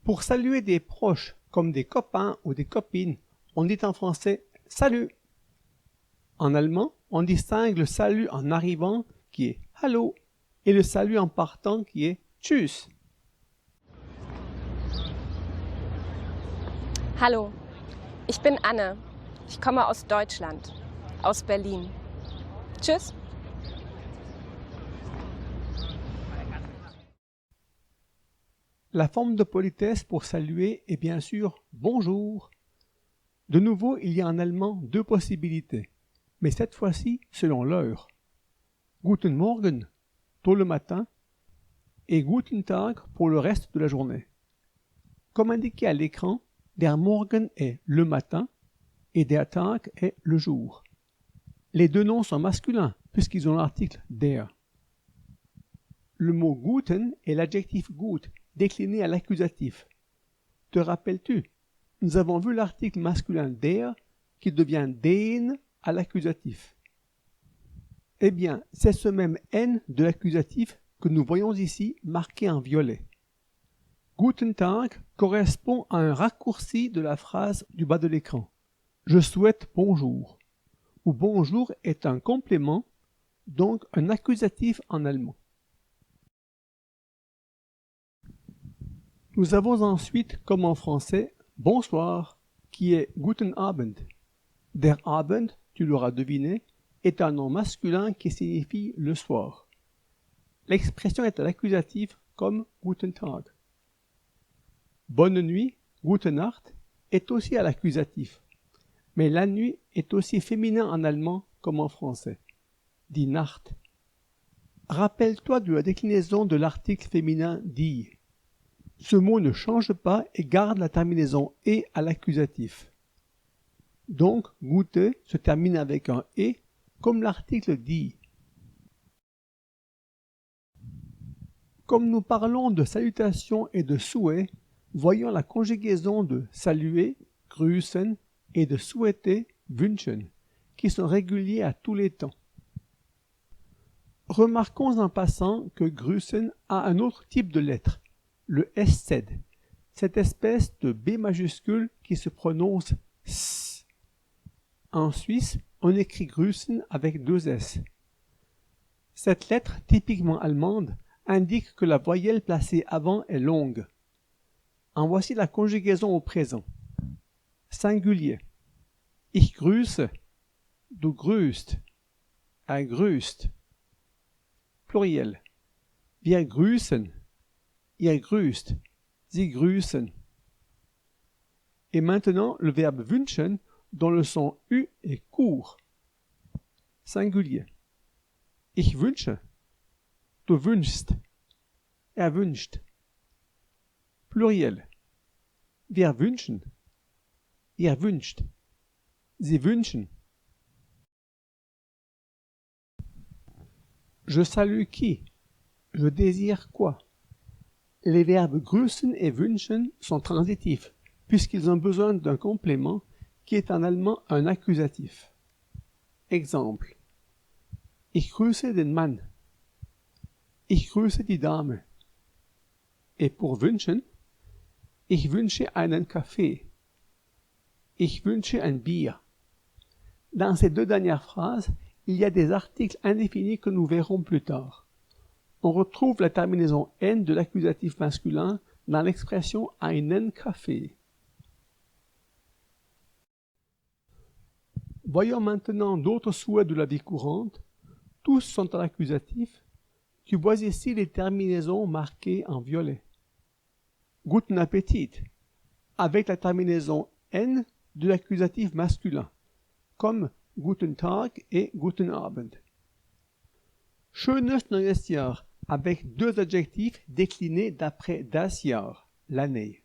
Pour saluer des proches comme des copains ou des copines, on dit en français « salut ». En allemand, on distingue le salut en arrivant qui est « hallo » et le salut en partant qui est « tschüss ». Hallo, ich bin Anne. Ich komme aus Deutschland, aus Berlin. Tschüss. La forme de politesse pour saluer est bien sûr « bonjour ». De nouveau, il y a en allemand deux possibilités, mais cette fois-ci selon l'heure. Guten Morgen, tôt le matin, et Guten Tag pour le reste de la journée. Comme indiqué à l'écran, der Morgen est le matin et der Tag est le jour. Les deux noms sont masculins puisqu'ils ont l'article der. Le mot guten est l'adjectif gut décliné à l'accusatif. Te rappelles-tu? Nous avons vu l'article masculin der qui devient den à l'accusatif. Eh bien, c'est ce même N de l'accusatif que nous voyons ici marqué en violet. Guten Tag correspond à un raccourci de la phrase du bas de l'écran. Je souhaite bonjour. Où bonjour est un complément, donc un accusatif en allemand. Nous avons ensuite, comme en français, bonsoir, qui est Guten Abend. Der Abend, tu l'auras deviné, est un nom masculin qui signifie le soir. L'expression est à l'accusatif comme Guten Tag. Bonne nuit, Gute Nacht, est aussi à l'accusatif. Mais la nuit est aussi féminin en allemand comme en français. Die Nacht. Rappelle-toi de la déclinaison de l'article féminin die. Ce mot ne change pas et garde la terminaison et à l'accusatif. Donc, Gute se termine avec un et comme l'article die. Comme nous parlons de salutation et de souhait, voyons la conjugaison de saluer, grüßen, et de souhaiter, wünschen, qui sont réguliers à tous les temps. Remarquons en passant que grüßen a un autre type de lettre, le SZ, cette espèce de B majuscule qui se prononce S. En Suisse, on écrit grüßen avec deux S. Cette lettre, typiquement allemande, indique que la voyelle placée avant est longue. En voici la conjugaison au présent. Singulier. Ich grüße, du grüßt, er grüßt. Pluriel. Wir grüßen, ihr grüßt, sie grüßen. Et maintenant, le verbe wünschen, dont le son U est court. Singulier. Ich wünsche, du wünschst, er wünscht. Pluriel. Wir wünschen, ihr wünscht, sie wünschen. Je salue qui? Je désire quoi? Les verbes grüßen et wünschen sont transitifs, puisqu'ils ont besoin d'un complément qui est en allemand un accusatif. Exemple. Ich grüße den Mann. Ich grüße die Dame. Et pour wünschen, ich wünsche einen Kaffee. Ich wünsche ein Bier. Dans ces deux dernières phrases, il y a des articles indéfinis que nous verrons plus tard. On retrouve la terminaison N de l'accusatif masculin dans l'expression einen Kaffee. Voyons maintenant d'autres souhaits de la vie courante. Tous sont à l'accusatif. Tu vois ici les terminaisons marquées en violet. Guten Appetit, avec la terminaison N de l'accusatif masculin, comme Guten Tag et Guten Abend. Schönes neues Jahr, avec deux adjectifs déclinés d'après das Jahr, l'année.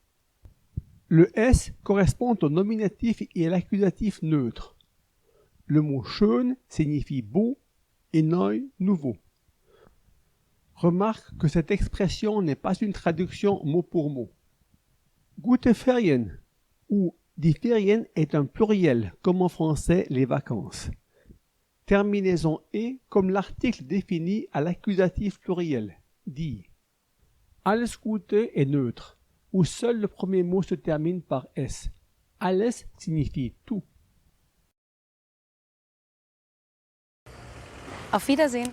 Le S correspond au nominatif et à l'accusatif neutre. Le mot schön signifie beau et neu, nouveau. Remarque que cette expression n'est pas une traduction mot pour mot. Gute Ferien ou die Ferien est un pluriel, comme en français les vacances. Terminaison et comme l'article défini à l'accusatif pluriel, die. Alles Gute est neutre. où seul le premier mot se termine par S. Alles signifie tout. Auf Wiedersehen.